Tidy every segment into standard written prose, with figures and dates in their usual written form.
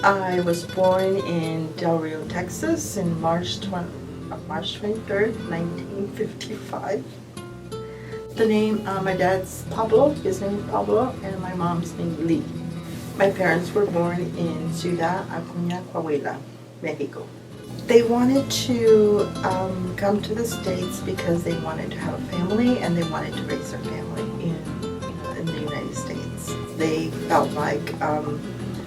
I was born in Del Rio, Texas in March 23rd, 1955. The name, my dad's Pablo, his name is Pablo, and my mom's name Lee. My parents were born in Ciudad Acuña, Coahuila, Mexico. They wanted to come to the States because they wanted to have a family and they wanted to raise their family in the United States. They felt like,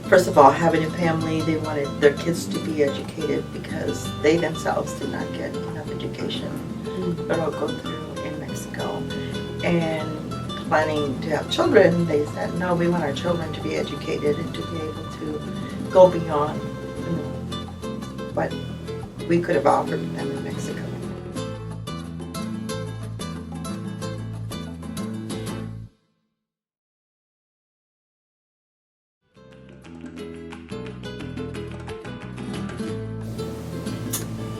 first of all, having a family, they wanted their kids to be educated because they themselves did not get enough education or go through in Mexico. And planning to have children, they said, no, we want our children to be educated and to be able to go beyond what we could have offered them in Mexico.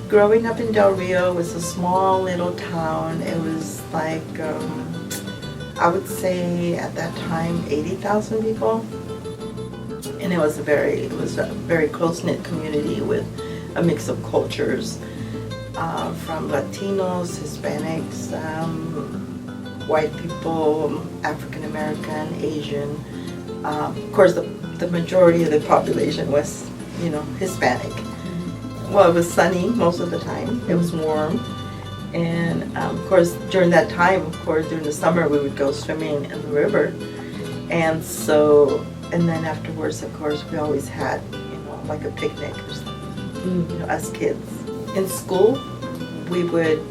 Growing up in Del Rio was a small little town. It was like, I would say at that time, 80,000 people. And it was a very close-knit community with a mix of cultures, from Latinos, Hispanics, white people, African American, Asian. Of course, the majority of the population was, Hispanic. Well, it was sunny most of the time. It was warm. And of course, during that time, during the summer, we would go swimming in the river. And then afterwards, of course, we always had, like a picnic or something, us kids. In school, we would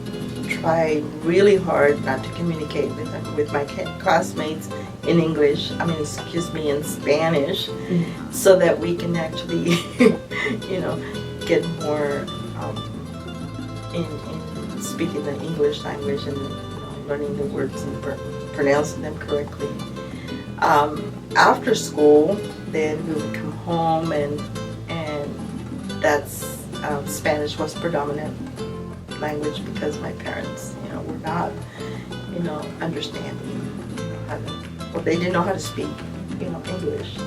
try really hard not to communicate with my classmates in English, in Spanish, so that we can actually, get more in speaking the English language and learning the words and pronouncing them correctly. After school, then we would come home and that's Spanish was predominant language because my parents, were not, understanding they didn't know how to speak, English.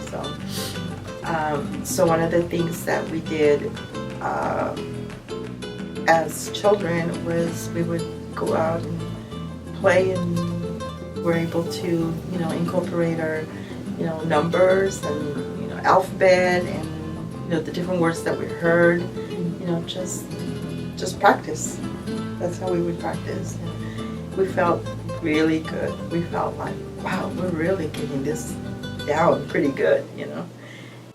So one of the things that we did as children was we would go out and play, and we're able to, incorporate our, numbers and, alphabet and, the different words that we heard, just practice. That's how we would practice. And we felt really good. We felt like, wow, we're really getting this down pretty good,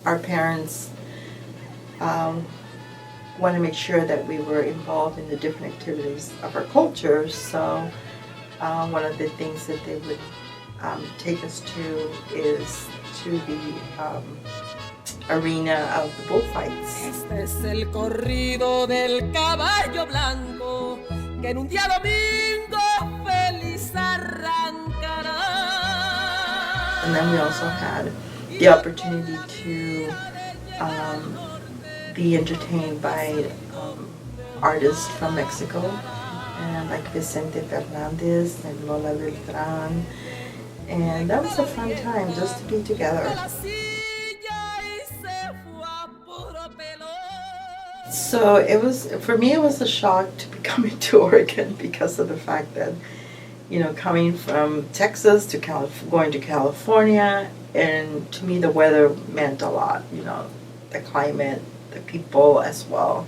Our parents want to make sure that we were involved in the different activities of our culture. So one of the things that they would take us to is to the arena of the bullfights. Este es el corrido del caballo blanco que en un día domingo feliz arrancará. And then we also had the opportunity to be entertained by artists from Mexico, and like Vicente Fernandez and Lola Beltran, and that was a fun time just to be together. So for me it was a shock to be coming to Oregon because of the fact that, coming from Texas to going to California, and to me the weather meant a lot, the climate, the people as well.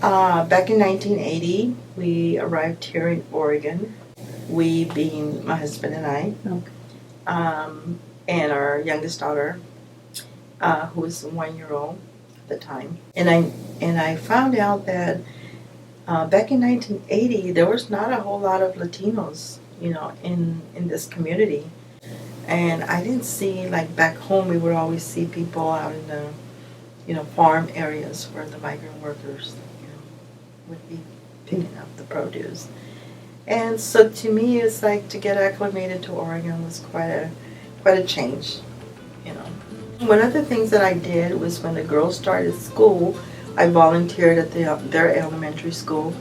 Back in 1980, we arrived here in Oregon, we being my husband and I, and our youngest daughter, who was 1 year old at the time. And I found out that back in 1980, there was not a whole lot of Latinos, in this community. And I didn't see, like back home, we would always see people out in the, farm areas where the migrant workers, would be picking up the produce. And so to me, it's like to get acclimated to Oregon was quite a change, One of the things that I did was when the girls started school, I volunteered at their elementary school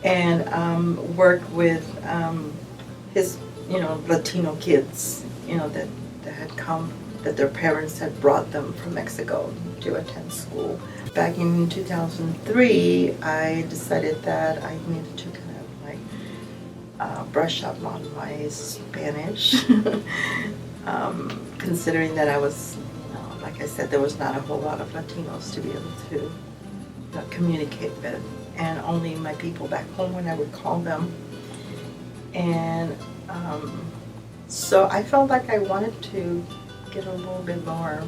and worked with his, Latino kids, that had come that their parents had brought them from Mexico to attend school. Back in 2003, I decided that I needed to kind of like brush up on my Spanish, considering that I was, like I said, there was not a whole lot of Latinos to be able to communicate with, and only my people back home when I would call them. And so I felt like I wanted to get a little bit more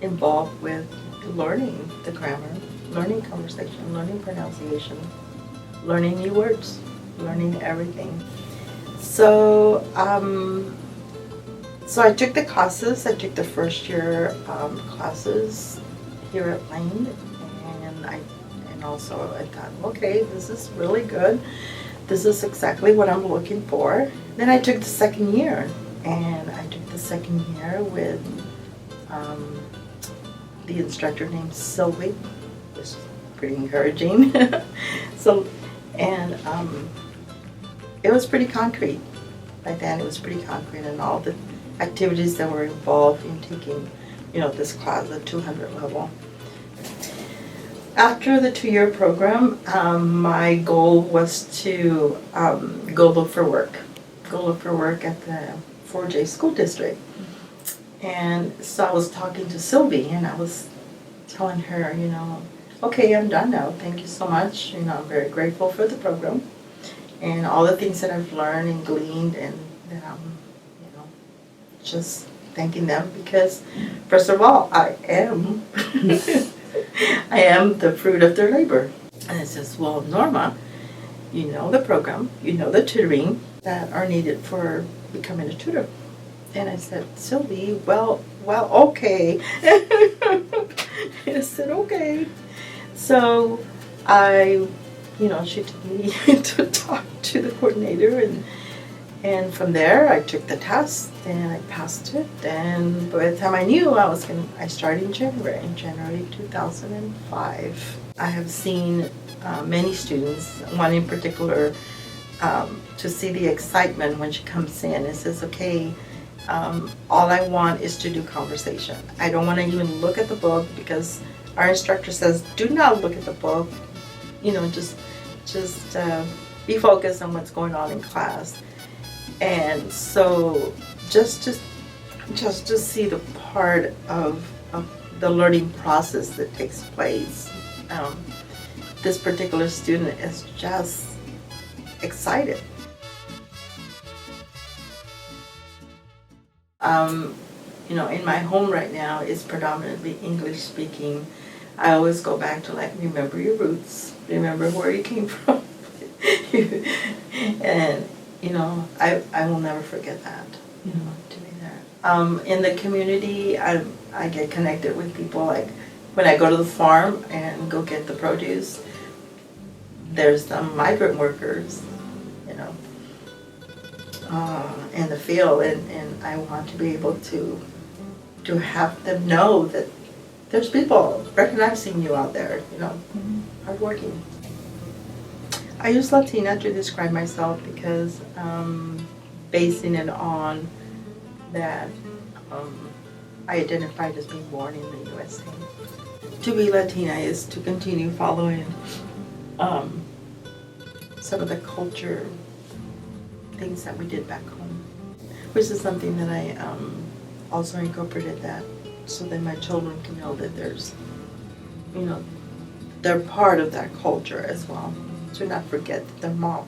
involved with learning the grammar, learning conversation, learning pronunciation, learning new words, learning everything. So so I took the classes. I took the first year classes here at Lane, and also I thought, okay, this is really good. This is exactly what I'm looking for. Then I took the second year, and I took the second year with the instructor named Sylvie, which was pretty encouraging. So, and it was pretty concrete. By then it was pretty concrete, and all the activities that were involved in taking, this class, the 200 level. After the 2-year program, my goal was to go look for work at the 4J school district. And so I was talking to Sylvie, and I was telling her, okay, I'm done now. Thank you so much. I'm very grateful for the program and all the things that I've learned and gleaned, and that I'm, just thanking them because, first of all, I am the fruit of their labor. And it says, well, Norma, you know the program, you know the tutoring that are needed for becoming a tutor. And I said, Sylvie, well, okay. I said, okay. So she took me to talk to the coordinator, and from there I took the test and I passed it. And by the time I knew I started in January 2005. I have seen many students, one in particular, to see the excitement when she comes in and says, okay, all I want is to do conversation. I don't want to even look at the book, because our instructor says, do not look at the book, just be focused on what's going on in class. And so just to see the part of the learning process that takes place, this particular student is just excited. In my home right now, it's predominantly English speaking. I always go back to remember your roots, remember where you came from. And, I will never forget that, to be there. In the community, I get connected with people, like when I go to the farm and go get the produce, there's some migrant workers, in the field, and I want to be able to have them know that there's people recognizing you out there, hardworking. I use Latina to describe myself because basing it on that I identified as being born in the USA. To be Latina is to continue following some of the culture things that we did back home, which is something that I also incorporated that so that my children can know that there's, they're part of that culture as well. To not forget that their mom